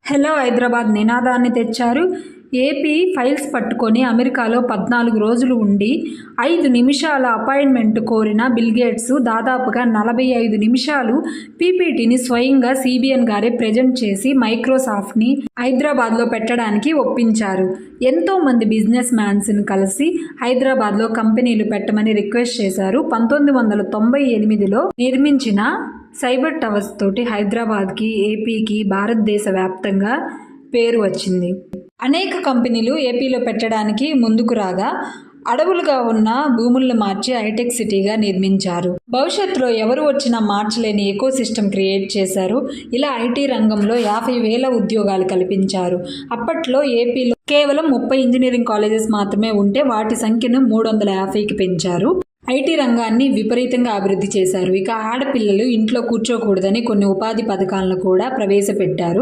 Hello Hyderabad నినాదాన్ని తెచ్చారు. AP files పట్టుకొని అమెరికాలో 14 రోజులు ఉండి 5 నిమిషాల అపాయింట్మెంట్ కోరిన బిల్గేట్స్ దాదాపుగా 45 నిమిషాలు పీపీటీని స్వయంగా సిబిఎన్ గారే ప్రజెంట్ చేసి మైక్రోసాఫ్ట్ని హైదరాబాద్లో పెట్టడానికి ఒప్పించారు. ఎంతో మంది బిజినెస్ మ్యాన్స్ని కలిసి హైదరాబాద్లో కంపెనీలు పెట్టమని రిక్వెస్ట్ చేశారు. 1998లో నిర్మించిన సైబర్ టవర్స్ తోటి హైదరాబాద్కి, ఏపీకి, భారతదేశ వ్యాప్తంగా పేరు వచ్చింది. అనేక కంపెనీలు ఏపీలో పెట్టడానికి ముందుకు రాగా అడవులుగా ఉన్న భూములను మార్చి హైటెక్ సిటీగా నిర్మించారు. భవిష్యత్తులో ఎవరు వచ్చినా మార్చలేని ఎకో సిస్టమ్ క్రియేట్ చేశారు. ఇలా ఐటీ రంగంలో 50,000 ఉద్యోగాలు కల్పించారు. అప్పట్లో ఏపీలో కేవలం 30 ఇంజనీరింగ్ కాలేజెస్ మాత్రమే ఉంటే వాటి సంఖ్యను 350కి పెంచారు. ఐటీ రంగాన్ని విపరీతంగా అభివృద్ధి చేశారు. ఇక ఆడపిల్లలు ఇంట్లో కూర్చోకూడదని కొన్ని ఉపాధి పథకాలను కూడా ప్రవేశపెట్టారు.